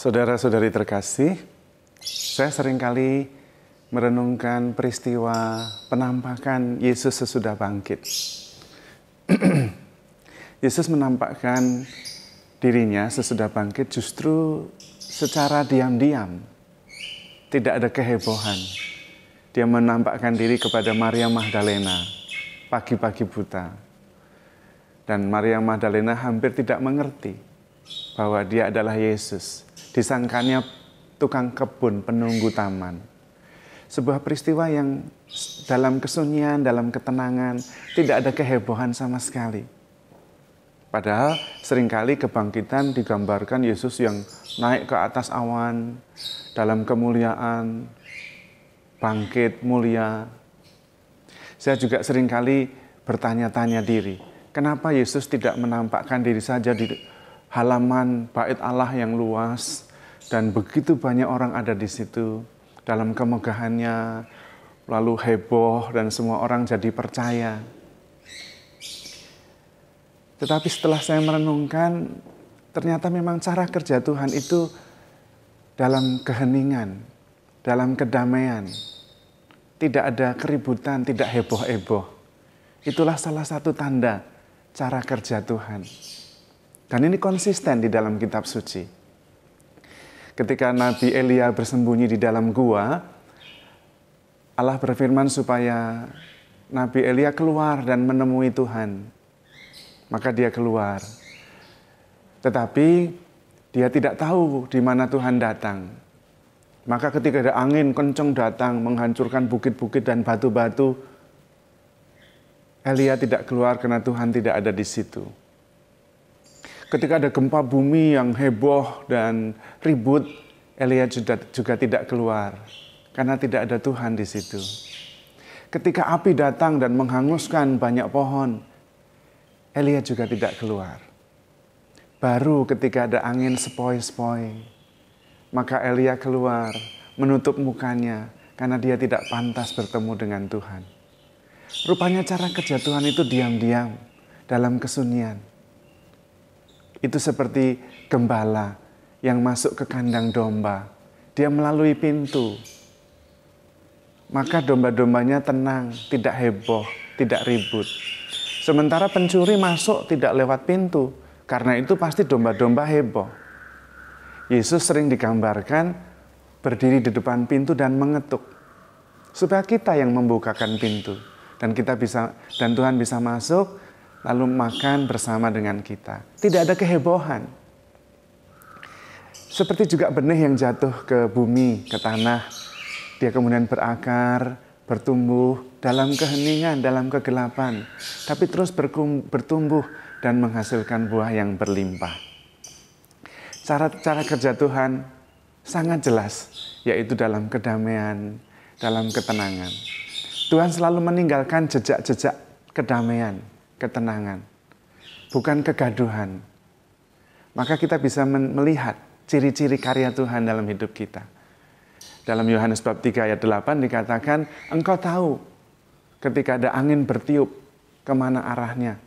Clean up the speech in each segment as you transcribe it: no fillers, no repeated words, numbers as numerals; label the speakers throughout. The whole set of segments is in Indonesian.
Speaker 1: Saudara-saudari terkasih, saya seringkali merenungkan peristiwa penampakan Yesus sesudah bangkit. Yesus menampakkan dirinya sesudah bangkit justru secara diam-diam. Tidak ada kehebohan. Dia menampakkan diri kepada Maria Magdalena pagi-pagi buta. Dan Maria Magdalena hampir tidak mengerti bahwa dia adalah Yesus. Disangkanya tukang kebun, penunggu taman. Sebuah peristiwa yang dalam kesunyian, dalam ketenangan, tidak ada kehebohan sama sekali. Padahal seringkali kebangkitan digambarkan Yesus yang naik ke atas awan, dalam kemuliaan, bangkit mulia. Saya juga seringkali bertanya-tanya diri, kenapa Yesus tidak menampakkan diri saja di halaman bait Allah yang luas dan begitu banyak orang ada di situ dalam kemegahannya, lalu heboh dan semua orang jadi percaya. Tetapi setelah saya merenungkan, ternyata memang cara kerja Tuhan itu dalam keheningan, dalam kedamaian. Tidak ada keributan, tidak heboh-heboh. Itulah salah satu tanda cara kerja Tuhan. Dan ini konsisten di dalam kitab suci. Ketika Nabi Elia bersembunyi di dalam gua, Allah berfirman supaya Nabi Elia keluar dan menemui Tuhan. Maka dia keluar. Tetapi dia tidak tahu di mana Tuhan datang. Maka ketika ada angin kencang datang menghancurkan bukit-bukit dan batu-batu, Elia tidak keluar karena Tuhan tidak ada di situ. Ketika ada gempa bumi yang heboh dan ribut, Elia juga tidak keluar karena tidak ada Tuhan di situ. Ketika api datang dan menghanguskan banyak pohon, Elia juga tidak keluar. Baru ketika ada angin sepoi-sepoi, maka Elia keluar menutup mukanya karena dia tidak pantas bertemu dengan Tuhan. Rupanya cara kerja Tuhan itu diam-diam dalam kesunyian. Itu seperti gembala yang masuk ke kandang domba. Dia melalui pintu. Maka domba-dombanya tenang, tidak heboh, tidak ribut. Sementara pencuri masuk tidak lewat pintu. Karena itu pasti domba-domba heboh. Yesus sering digambarkan berdiri di depan pintu dan mengetuk. Supaya kita yang membukakan pintu. Dan Tuhan bisa masuk lalu makan bersama dengan kita. Tidak ada kehebohan. Seperti juga benih yang jatuh ke bumi, ke tanah. Dia kemudian berakar, bertumbuh dalam keheningan, dalam kegelapan. Tapi terus bertumbuh dan menghasilkan buah yang berlimpah. Cara kerja Tuhan sangat jelas, yaitu dalam kedamaian, dalam ketenangan. Tuhan selalu meninggalkan jejak-jejak kedamaian, ketenangan, bukan kegaduhan. Maka kita bisa melihat ciri-ciri karya Tuhan dalam hidup kita. Dalam Yohanes bab 3 ayat 8 dikatakan, engkau tahu ketika ada angin bertiup, kemana arahnya.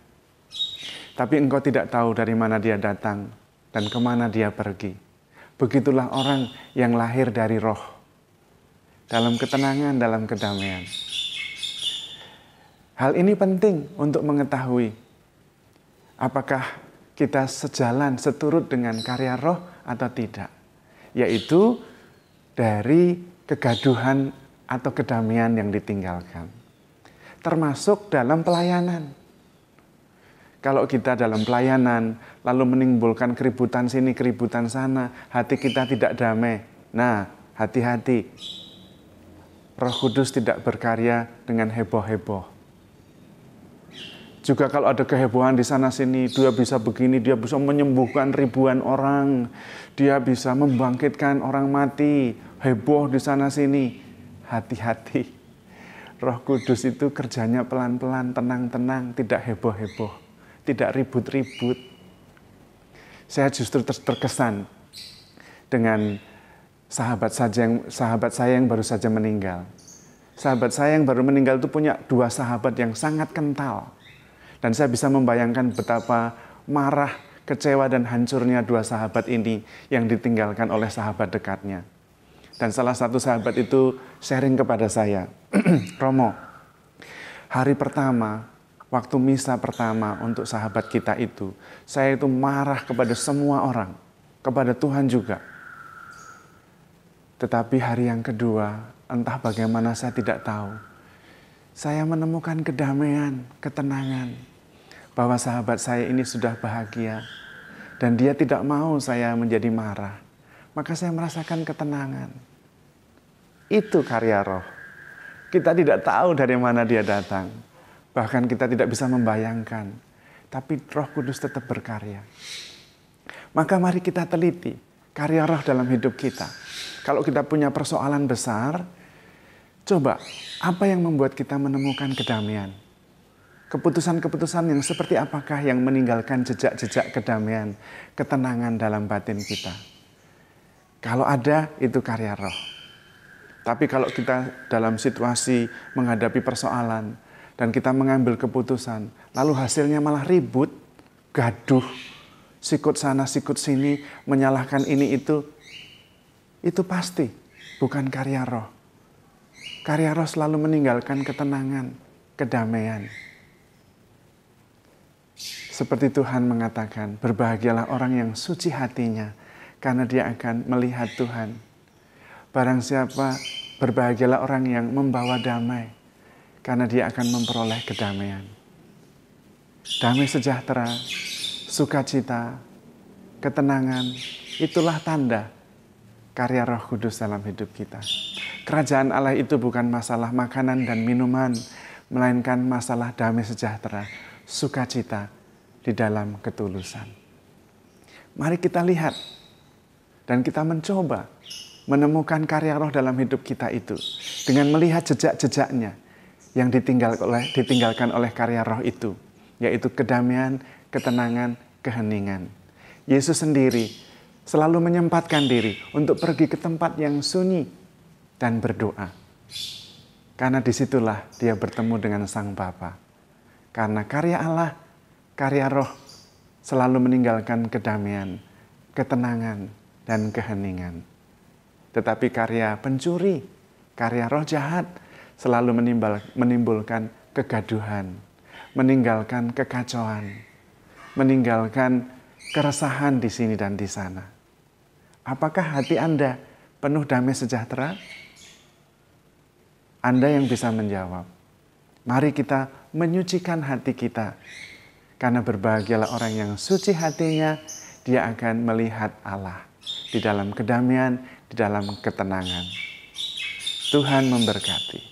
Speaker 1: Tapi engkau tidak tahu dari mana dia datang dan kemana dia pergi. Begitulah orang yang lahir dari roh. Dalam ketenangan, dalam kedamaian. Hal ini penting untuk mengetahui apakah kita sejalan, seturut dengan karya roh atau tidak. Yaitu dari kegaduhan atau kedamaian yang ditinggalkan. Termasuk dalam pelayanan. Kalau kita dalam pelayanan, lalu menimbulkan keributan sini, keributan sana, hati kita tidak damai. Nah, hati-hati. Roh Kudus tidak berkarya dengan heboh-heboh. Juga kalau ada kehebohan di sana-sini, dia bisa begini, dia bisa menyembuhkan ribuan orang. Dia bisa membangkitkan orang mati, heboh di sana-sini. Hati-hati. Roh Kudus itu kerjanya pelan-pelan, tenang-tenang, tidak heboh-heboh, tidak ribut-ribut. Saya justru terkesan dengan sahabat saya yang baru saja meninggal. Sahabat saya yang baru meninggal itu punya 2 sahabat yang sangat kental. Dan saya bisa membayangkan betapa marah kecewa dan hancurnya dua sahabat ini yang ditinggalkan oleh sahabat dekatnya. Dan salah satu sahabat itu sharing kepada saya, Romo, hari pertama, waktu misa pertama untuk sahabat kita itu, saya itu marah kepada semua orang, kepada Tuhan juga. Tetapi hari yang kedua, entah bagaimana saya tidak tahu, saya menemukan kedamaian, ketenangan, bahwa sahabat saya ini sudah bahagia, dan dia tidak mau saya menjadi marah. Maka saya merasakan ketenangan. Itu karya Roh. Kita tidak tahu dari mana dia datang. Bahkan kita tidak bisa membayangkan. Tapi Roh Kudus tetap berkarya. Maka mari kita teliti karya Roh dalam hidup kita. Kalau kita punya persoalan besar, coba apa yang membuat kita menemukan kedamaian? Keputusan-keputusan yang seperti apakah yang meninggalkan jejak-jejak kedamaian, ketenangan dalam batin kita? Kalau ada, itu karya Roh. Tapi kalau kita dalam situasi menghadapi persoalan dan kita mengambil keputusan, lalu hasilnya malah ribut, gaduh, sikut sana, sikut sini, menyalahkan ini itu pasti bukan karya Roh. Karya Roh selalu meninggalkan ketenangan, kedamaian. Seperti Tuhan mengatakan, berbahagialah orang yang suci hatinya, karena dia akan melihat Tuhan. Barang siapa, berbahagialah orang yang membawa damai, karena dia akan memperoleh kedamaian. Damai sejahtera, sukacita, ketenangan, itulah tanda karya Roh Kudus dalam hidup kita. Kerajaan Allah itu bukan masalah makanan dan minuman, melainkan masalah damai sejahtera, sukacita di dalam ketulusan. Mari kita lihat dan kita mencoba menemukan karya Roh dalam hidup kita itu dengan melihat jejak-jejaknya yang ditinggalkan oleh karya Roh itu, yaitu kedamaian, ketenangan, keheningan. Yesus sendiri selalu menyempatkan diri untuk pergi ke tempat yang sunyi dan berdoa. Karena disitulah dia bertemu dengan Sang Bapa. Karena karya Allah, karya Roh selalu meninggalkan kedamaian, ketenangan, dan keheningan. Tetapi karya pencuri, karya roh jahat selalu menimbulkan kegaduhan, meninggalkan kekacauan, meninggalkan keresahan di sini dan di sana. Apakah hati Anda penuh damai sejahtera? Anda yang bisa menjawab. Mari kita menyucikan hati kita. Karena berbahagialah orang yang suci hatinya, dia akan melihat Allah. Di dalam kedamaian, di dalam ketenangan. Tuhan memberkati.